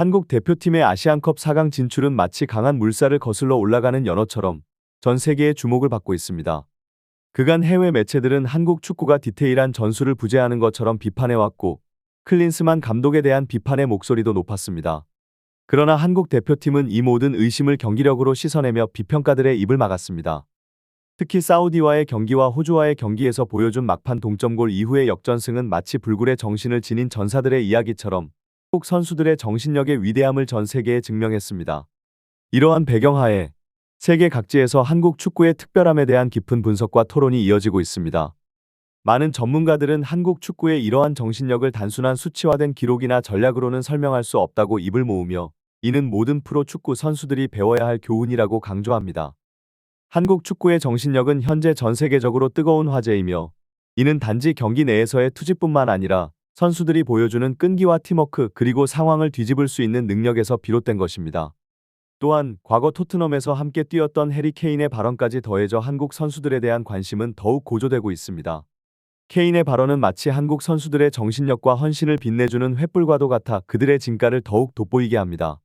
한국 대표팀의 아시안컵 4강 진출은 마치 강한 물살을 거슬러 올라가는 연어처럼 전 세계의 주목을 받고 있습니다. 그간 해외 매체들은 한국 축구가 디테일한 전술을 부재하는 것처럼 비판해왔고, 클린스만 감독에 대한 비판의 목소리도 높았습니다. 그러나 한국 대표팀은 이 모든 의심을 경기력으로 씻어내며 비평가들의 입을 막았습니다. 특히 사우디와의 경기와 호주와의 경기에서 보여준 막판 동점골 이후의 역전승은 마치 불굴의 정신을 지닌 전사들의 이야기처럼 한국 선수들의 정신력의 위대함을 전 세계에 증명했습니다. 이러한 배경하에 세계 각지에서 한국 축구의 특별함에 대한 깊은 분석과 토론이 이어지고 있습니다. 많은 전문가들은 한국 축구의 이러한 정신력을 단순한 수치화된 기록이나 전략으로는 설명할 수 없다고 입을 모으며, 이는 모든 프로 축구 선수들이 배워야 할 교훈이라고 강조합니다. 한국 축구의 정신력은 현재 전 세계적으로 뜨거운 화제이며, 이는 단지 경기 내에서의 투지뿐만 아니라 선수들이 보여주는 끈기와 팀워크 그리고 상황을 뒤집을 수 있는 능력에서 비롯된 것입니다. 또한 과거 토트넘에서 함께 뛰었던 해리 케인의 발언까지 더해져 한국 선수들에 대한 관심은 더욱 고조되고 있습니다. 케인의 발언은 마치 한국 선수들의 정신력과 헌신을 빛내주는 횃불과도 같아 그들의 진가를 더욱 돋보이게 합니다.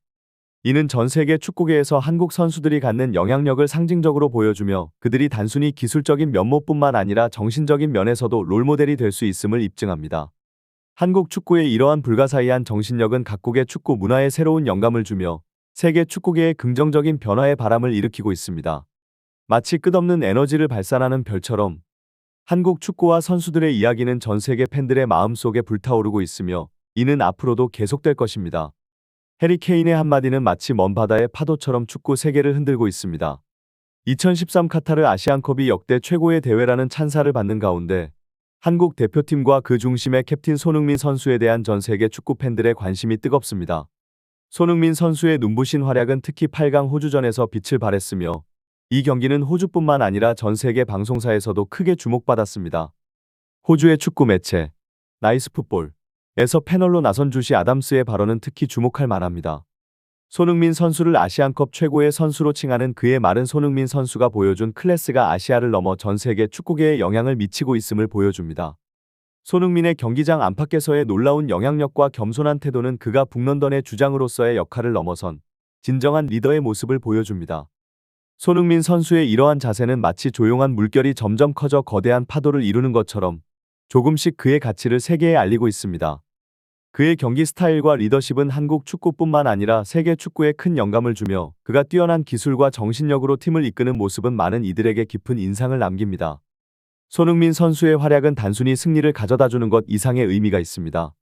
이는 전 세계 축구계에서 한국 선수들이 갖는 영향력을 상징적으로 보여주며, 그들이 단순히 기술적인 면모뿐만 아니라 정신적인 면에서도 롤모델이 될 수 있음을 입증합니다. 한국 축구의 이러한 불가사의한 정신력은 각국의 축구 문화에 새로운 영감을 주며 세계 축구계의 긍정적인 변화의 바람을 일으키고 있습니다. 마치 끝없는 에너지를 발산하는 별처럼 한국 축구와 선수들의 이야기는 전 세계 팬들의 마음속에 불타오르고 있으며, 이는 앞으로도 계속될 것입니다. 해리 케인의 한마디는 마치 먼 바다의 파도처럼 축구 세계를 흔들고 있습니다. 2013 카타르 아시안컵이 역대 최고의 대회라는 찬사를 받는 가운데 한국 대표팀과 그 중심의 캡틴 손흥민 선수에 대한 전 세계 축구 팬들의 관심이 뜨겁습니다. 손흥민 선수의 눈부신 활약은 특히 8강 호주전에서 빛을 발했으며, 이 경기는 호주뿐만 아니라 전 세계 방송사에서도 크게 주목받았습니다. 호주의 축구 매체 나이스풋볼에서 패널로 나선 주시 아담스의 발언은 특히 주목할 만합니다. 손흥민 선수를 아시안컵 최고의 선수로 칭하는 그의 말은 손흥민 선수가 보여준 클래스가 아시아를 넘어 전 세계 축구계에 영향을 미치고 있음을 보여줍니다. 손흥민의 경기장 안팎에서의 놀라운 영향력과 겸손한 태도는 그가 북런던의 주장으로서의 역할을 넘어선 진정한 리더의 모습을 보여줍니다. 손흥민 선수의 이러한 자세는 마치 조용한 물결이 점점 커져 거대한 파도를 이루는 것처럼 조금씩 그의 가치를 세계에 알리고 있습니다. 그의 경기 스타일과 리더십은 한국 축구뿐만 아니라 세계 축구에 큰 영감을 주며, 그가 뛰어난 기술과 정신력으로 팀을 이끄는 모습은 많은 이들에게 깊은 인상을 남깁니다. 손흥민 선수의 활약은 단순히 승리를 가져다주는 것 이상의 의미가 있습니다.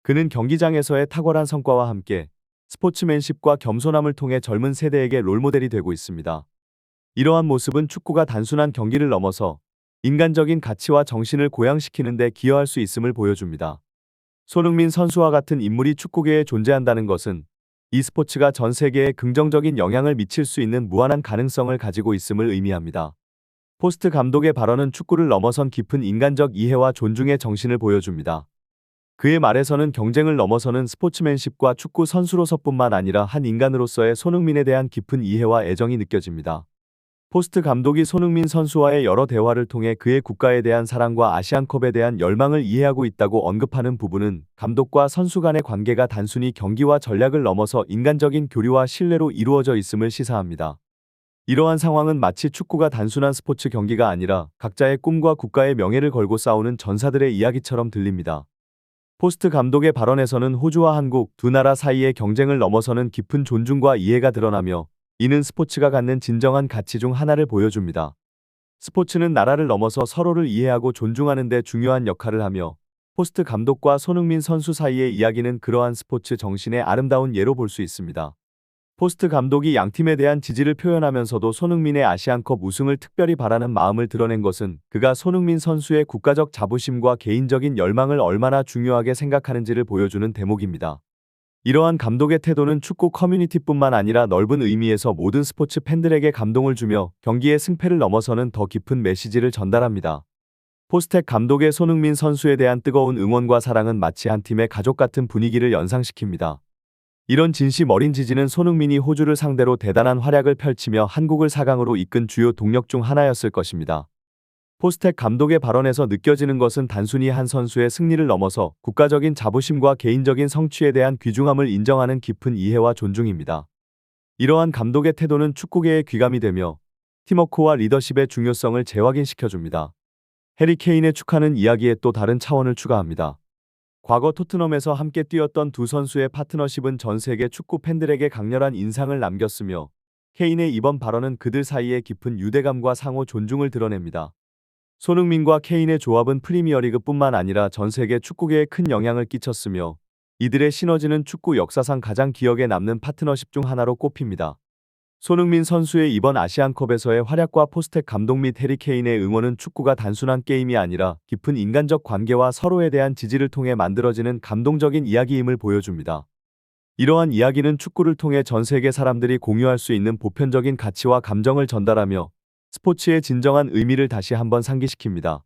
그는 경기장에서의 탁월한 성과와 함께 스포츠맨십과 겸손함을 통해 젊은 세대에게 롤모델이 되고 있습니다. 이러한 모습은 축구가 단순한 경기를 넘어서 인간적인 가치와 정신을 고양시키는 데 기여할 수 있음을 보여줍니다. 손흥민 선수와 같은 인물이 축구계에 존재한다는 것은 이 스포츠가 전 세계에 긍정적인 영향을 미칠 수 있는 무한한 가능성을 가지고 있음을 의미합니다. 포스트 감독의 발언은 축구를 넘어선 깊은 인간적 이해와 존중의 정신을 보여줍니다. 그의 말에서는 경쟁을 넘어서는 스포츠맨십과 축구 선수로서뿐만 아니라 한 인간으로서의 손흥민에 대한 깊은 이해와 애정이 느껴집니다. 포스트 감독이 손흥민 선수와의 여러 대화를 통해 그의 국가에 대한 사랑과 아시안컵에 대한 열망을 이해하고 있다고 언급하는 부분은 감독과 선수 간의 관계가 단순히 경기와 전략을 넘어서 인간적인 교류와 신뢰로 이루어져 있음을 시사합니다. 이러한 상황은 마치 축구가 단순한 스포츠 경기가 아니라 각자의 꿈과 국가의 명예를 걸고 싸우는 전사들의 이야기처럼 들립니다. 포스트 감독의 발언에서는 호주와 한국 두 나라 사이의 경쟁을 넘어서는 깊은 존중과 이해가 드러나며, 이는 스포츠가 갖는 진정한 가치 중 하나를 보여줍니다. 스포츠는 나라를 넘어서 서로를 이해하고 존중하는 데 중요한 역할을 하며, 포스트 감독과 손흥민 선수 사이의 이야기는 그러한 스포츠 정신의 아름다운 예로 볼 수 있습니다. 포스트 감독이 양팀에 대한 지지를 표현하면서도 손흥민의 아시안컵 우승을 특별히 바라는 마음을 드러낸 것은 그가 손흥민 선수의 국가적 자부심과 개인적인 열망을 얼마나 중요하게 생각하는지를 보여주는 대목입니다. 이러한 감독의 태도는 축구 커뮤니티뿐만 아니라 넓은 의미에서 모든 스포츠 팬들에게 감동을 주며 경기의 승패를 넘어서는 더 깊은 메시지를 전달합니다. 포스텍 감독의 손흥민 선수에 대한 뜨거운 응원과 사랑은 마치 한 팀의 가족 같은 분위기를 연상시킵니다. 이런 진심 어린 지지는 손흥민이 호주를 상대로 대단한 활약을 펼치며 한국을 4강으로 이끈 주요 동력 중 하나였을 것입니다. 포스텍 감독의 발언에서 느껴지는 것은 단순히 한 선수의 승리를 넘어서 국가적인 자부심과 개인적인 성취에 대한 귀중함을 인정하는 깊은 이해와 존중입니다. 이러한 감독의 태도는 축구계에 귀감이 되며 팀워크와 리더십의 중요성을 재확인시켜줍니다. 해리 케인의 축하는 이야기에 또 다른 차원을 추가합니다. 과거 토트넘에서 함께 뛰었던 두 선수의 파트너십은 전 세계 축구 팬들에게 강렬한 인상을 남겼으며 케인의 이번 발언은 그들 사이의 깊은 유대감과 상호 존중을 드러냅니다. 손흥민과 케인의 조합은 프리미어리그뿐만 아니라 전 세계 축구계에 큰 영향을 끼쳤으며 이들의 시너지는 축구 역사상 가장 기억에 남는 파트너십 중 하나로 꼽힙니다. 손흥민 선수의 이번 아시안컵에서의 활약과 포스텍 감독 및 해리 케인의 응원은 축구가 단순한 게임이 아니라 깊은 인간적 관계와 서로에 대한 지지를 통해 만들어지는 감동적인 이야기임을 보여줍니다. 이러한 이야기는 축구를 통해 전 세계 사람들이 공유할 수 있는 보편적인 가치와 감정을 전달하며 스포츠의 진정한 의미를 다시 한번 상기시킵니다.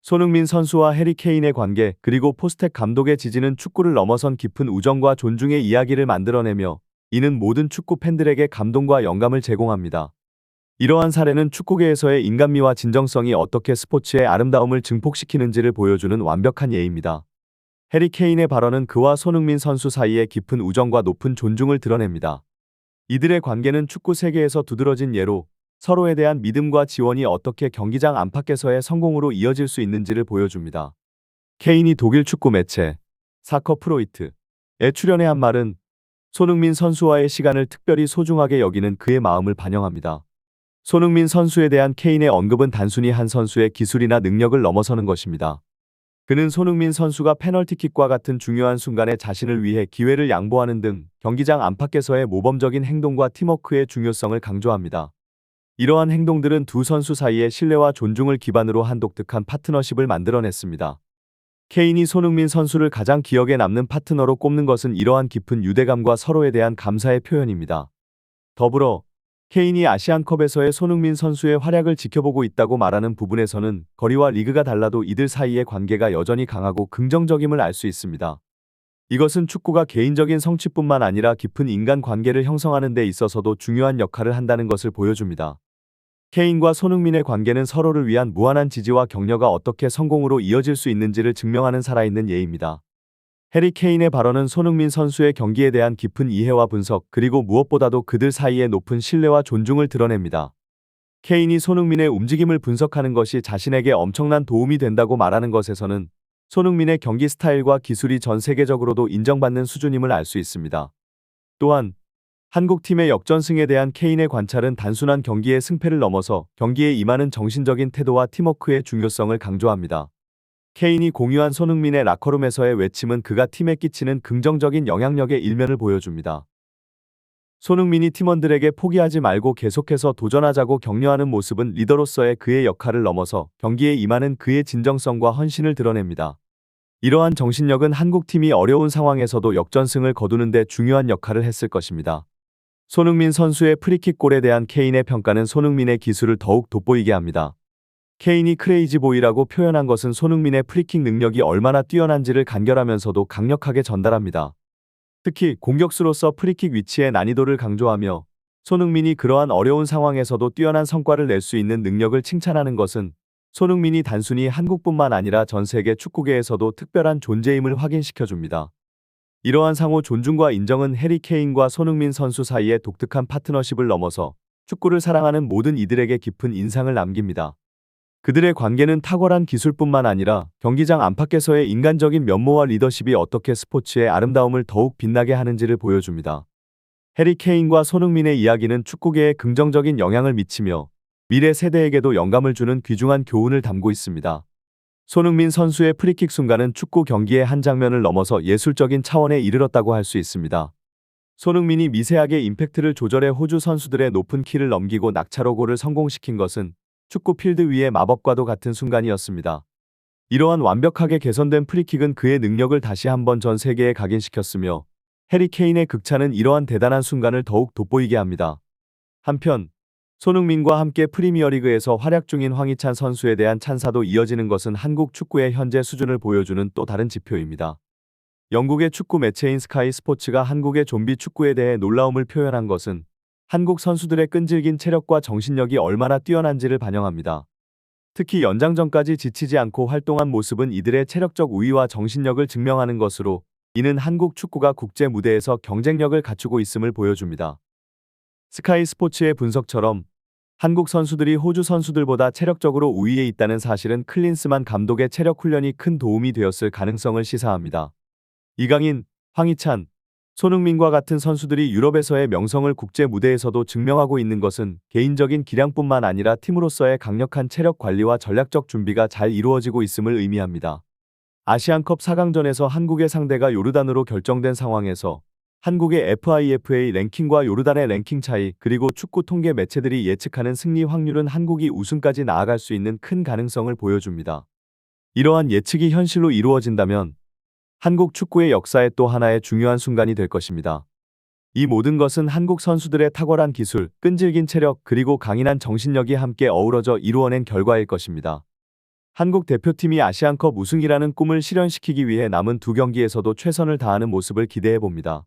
손흥민 선수와 해리 케인의 관계 그리고 포스텍 감독의 지지는 축구를 넘어선 깊은 우정과 존중의 이야기를 만들어내며 이는 모든 축구 팬들에게 감동과 영감을 제공합니다. 이러한 사례는 축구계에서의 인간미와 진정성이 어떻게 스포츠의 아름다움을 증폭시키는지를 보여주는 완벽한 예입니다. 해리 케인의 발언은 그와 손흥민 선수 사이의 깊은 우정과 높은 존중을 드러냅니다. 이들의 관계는 축구 세계에서 두드러진 예로 서로에 대한 믿음과 지원이 어떻게 경기장 안팎에서의 성공으로 이어질 수 있는지를 보여줍니다. 케인이 독일 축구 매체 사커 프로이트에 출연해 한 말은 손흥민 선수와의 시간을 특별히 소중하게 여기는 그의 마음을 반영합니다. 손흥민 선수에 대한 케인의 언급은 단순히 한 선수의 기술이나 능력을 넘어서는 것입니다. 그는 손흥민 선수가 페널티킥과 같은 중요한 순간에 자신을 위해 기회를 양보하는 등 경기장 안팎에서의 모범적인 행동과 팀워크의 중요성을 강조합니다. 이러한 행동들은 두 선수 사이의 신뢰와 존중을 기반으로 한 독특한 파트너십을 만들어냈습니다. 케인이 손흥민 선수를 가장 기억에 남는 파트너로 꼽는 것은 이러한 깊은 유대감과 서로에 대한 감사의 표현입니다. 더불어 케인이 아시안컵에서의 손흥민 선수의 활약을 지켜보고 있다고 말하는 부분에서는 거리와 리그가 달라도 이들 사이의 관계가 여전히 강하고 긍정적임을 알 수 있습니다. 이것은 축구가 개인적인 성취뿐만 아니라 깊은 인간 관계를 형성하는 데 있어서도 중요한 역할을 한다는 것을 보여줍니다. 케인과 손흥민의 관계는 서로를 위한 무한한 지지와 격려가 어떻게 성공으로 이어질 수 있는지를 증명하는 살아있는 예입니다. 해리 케인의 발언은 손흥민 선수의 경기에 대한 깊은 이해와 분석 그리고 무엇보다도 그들 사이의 높은 신뢰와 존중을 드러냅니다. 케인이 손흥민의 움직임을 분석하는 것이 자신에게 엄청난 도움이 된다고 말하는 것에서는 손흥민의 경기 스타일과 기술이 전 세계적으로도 인정받는 수준임을 알 수 있습니다. 또한 한국팀의 역전승에 대한 케인의 관찰은 단순한 경기의 승패를 넘어서 경기에 임하는 정신적인 태도와 팀워크의 중요성을 강조합니다. 케인이 공유한 손흥민의 라커룸에서의 외침은 그가 팀에 끼치는 긍정적인 영향력의 일면을 보여줍니다. 손흥민이 팀원들에게 포기하지 말고 계속해서 도전하자고 격려하는 모습은 리더로서의 그의 역할을 넘어서 경기에 임하는 그의 진정성과 헌신을 드러냅니다. 이러한 정신력은 한국팀이 어려운 상황에서도 역전승을 거두는 데 중요한 역할을 했을 것입니다. 손흥민 선수의 프리킥 골에 대한 케인의 평가는 손흥민의 기술을 더욱 돋보이게 합니다. 케인이 크레이지 보이라고 표현한 것은 손흥민의 프리킥 능력이 얼마나 뛰어난지를 간결하면서도 강력하게 전달합니다. 특히 공격수로서 프리킥 위치의 난이도를 강조하며 손흥민이 그러한 어려운 상황에서도 뛰어난 성과를 낼 수 있는 능력을 칭찬하는 것은 손흥민이 단순히 한국뿐만 아니라 전 세계 축구계에서도 특별한 존재임을 확인시켜줍니다. 이러한 상호 존중과 인정은 해리 케인과 손흥민 선수 사이의 독특한 파트너십을 넘어서 축구를 사랑하는 모든 이들에게 깊은 인상을 남깁니다. 그들의 관계는 탁월한 기술뿐만 아니라 경기장 안팎에서의 인간적인 면모와 리더십이 어떻게 스포츠의 아름다움을 더욱 빛나게 하는지를 보여줍니다. 해리 케인과 손흥민의 이야기는 축구계에 긍정적인 영향을 미치며 미래 세대에게도 영감을 주는 귀중한 교훈을 담고 있습니다. 손흥민 선수의 프리킥 순간은 축구 경기의 한 장면을 넘어서 예술적인 차원에 이르렀다고 할 수 있습니다. 손흥민이 미세하게 임팩트를 조절해 호주 선수들의 높은 키를 넘기고 낙차로 골을 성공시킨 것은 축구 필드 위의 마법과도 같은 순간이었습니다. 이러한 완벽하게 개선된 프리킥은 그의 능력을 다시 한번 전 세계에 각인시켰으며 해리 케인의 극찬은 이러한 대단한 순간을 더욱 돋보이게 합니다. 한편 손흥민과 함께 프리미어리그에서 활약 중인 황희찬 선수에 대한 찬사도 이어지는 것은 한국 축구의 현재 수준을 보여주는 또 다른 지표입니다. 영국의 축구 매체인 스카이 스포츠가 한국의 좀비 축구에 대해 놀라움을 표현한 것은 한국 선수들의 끈질긴 체력과 정신력이 얼마나 뛰어난지를 반영합니다. 특히 연장전까지 지치지 않고 활동한 모습은 이들의 체력적 우위와 정신력을 증명하는 것으로, 이는 한국 축구가 국제 무대에서 경쟁력을 갖추고 있음을 보여줍니다. 스카이 스포츠의 분석처럼 한국 선수들이 호주 선수들보다 체력적으로 우위에 있다는 사실은 클린스만 감독의 체력 훈련이 큰 도움이 되었을 가능성을 시사합니다. 이강인, 황희찬, 손흥민과 같은 선수들이 유럽에서의 명성을 국제 무대에서도 증명하고 있는 것은 개인적인 기량뿐만 아니라 팀으로서의 강력한 체력 관리와 전략적 준비가 잘 이루어지고 있음을 의미합니다. 아시안컵 4강전에서 한국의 상대가 요르단으로 결정된 상황에서 한국의 FIFA 랭킹과 요르단의 랭킹 차이, 그리고 축구 통계 매체들이 예측하는 승리 확률은 한국이 우승까지 나아갈 수 있는 큰 가능성을 보여줍니다. 이러한 예측이 현실로 이루어진다면 한국 축구의 역사의 또 하나의 중요한 순간이 될 것입니다. 이 모든 것은 한국 선수들의 탁월한 기술, 끈질긴 체력, 그리고 강인한 정신력이 함께 어우러져 이루어낸 결과일 것입니다. 한국 대표팀이 아시안컵 우승이라는 꿈을 실현시키기 위해 남은 두 경기에서도 최선을 다하는 모습을 기대해 봅니다.